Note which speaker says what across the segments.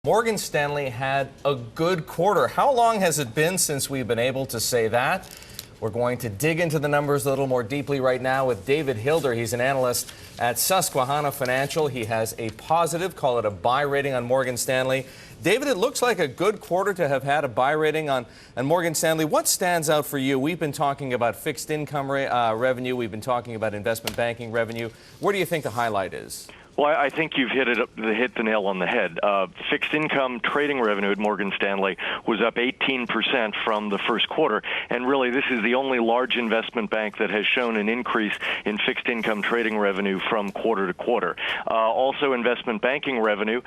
Speaker 1: Morgan Stanley had a good quarter. How long has it been since we've been able to say that? We're going to dig into the numbers a little more deeply right now with David Hilder. He's an analyst at Susquehanna Financial. He has a positive, call it a buy rating on Morgan Stanley. David, it looks like a good quarter to have had a buy rating on Morgan Stanley. What stands out for you? We've been talking about fixed income revenue. We've been talking about investment banking revenue. Where do you think the highlight is?
Speaker 2: Well, I think you've hit the nail on the head. Fixed income trading revenue at Morgan Stanley was up 18% from the first quarter. And really, this is the only large investment bank that has shown an increase in fixed income trading revenue from quarter to quarter. Also, investment banking revenue,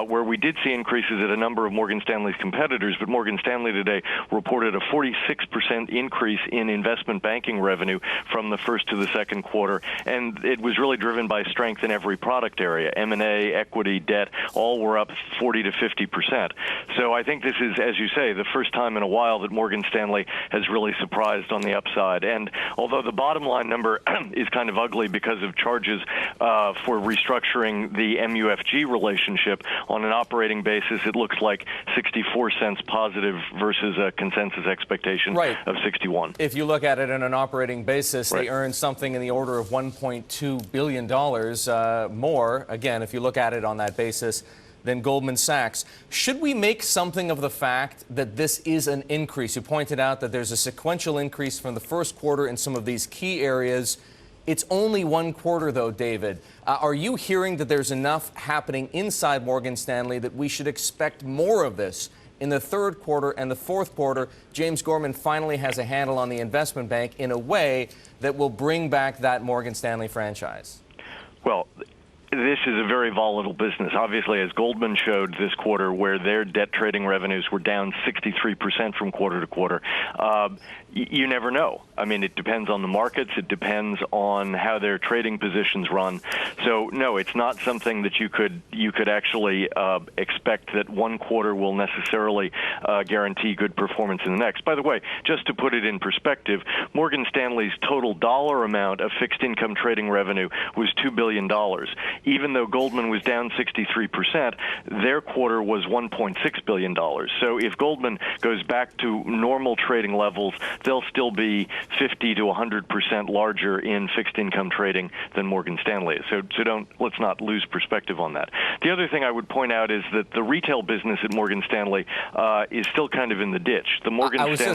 Speaker 2: where we did see increases at a number of Morgan Stanley's competitors, but Morgan Stanley today reported a 46% increase in investment banking revenue from the first to the second quarter. And it was really driven by strength in every product area. M&A, equity, debt, all were up 40 to 50%. So I think this is, as you say, the first time in a while that Morgan Stanley has really surprised on the upside. And although the bottom line number is kind of ugly because of charges for restructuring the MUFG relationship, on an operating basis, it looks like 64 cents positive versus a consensus expectation of 61.
Speaker 1: If you look at it on an operating basis, they earned something in the order of $1.2 billion more, again, if you look at it on that basis, than Goldman Sachs. Should we make something of the fact that this is an increase? You pointed out that there's a sequential increase from the first quarter in some of these key areas. It's only one quarter, though, David. Are you hearing that there's enough happening inside Morgan Stanley that we should expect more of this in the third quarter and the fourth quarter? James Gorman finally has a handle on the investment bank in a way that will bring back that Morgan Stanley franchise.
Speaker 2: Well, this is a very volatile business. Obviously, as Goldman showed this quarter, where their debt trading revenues were down 63% from quarter to quarter, you never know. I mean, it depends on the markets. It depends on how their trading positions run. So, no, it's not something that you could actually expect that one quarter will necessarily guarantee good performance in the next. By the way, just to put it in perspective, Morgan Stanley's total dollar amount of fixed income trading revenue was $2 billion. Even though Goldman was down 63%, their quarter was $1.6 billion. So if Goldman goes back to normal trading levels, they'll still be 50 to 100% larger in fixed income trading than Morgan Stanley is. So let's not lose perspective on that. The other thing I would point out is that the retail business at Morgan Stanley is still kind of in the ditch. The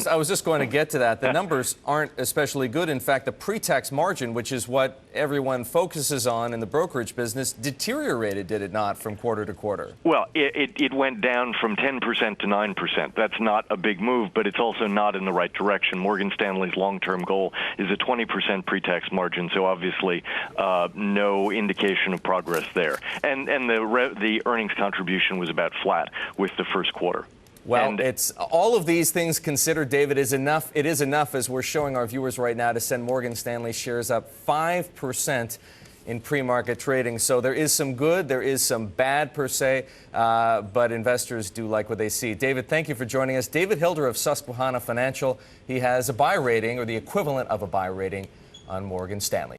Speaker 1: I was just going to get to that. The numbers aren't especially good. In fact, the pre-tax margin, which is what everyone focuses on in the brokerage business, deteriorated, did it not, from quarter to quarter?
Speaker 2: Well, it went down from 10% to 9%. That's not a big move, but it's also not in the right direction. Morgan Stanley's long-term goal is a 20% pre-tax margin, so obviously no indication of progress there. And the earnings contribution was about flat with the first quarter.
Speaker 1: Well, it's all of these things considered, David, is enough. It is enough, as we're showing our viewers right now, to send Morgan Stanley shares up 5% in pre-market trading. So there is some good, there is some bad per se, but investors do like what they see. David, thank you for joining us. David Hilder of Susquehanna Financial. He has a buy rating, or the equivalent of a buy rating, on Morgan Stanley.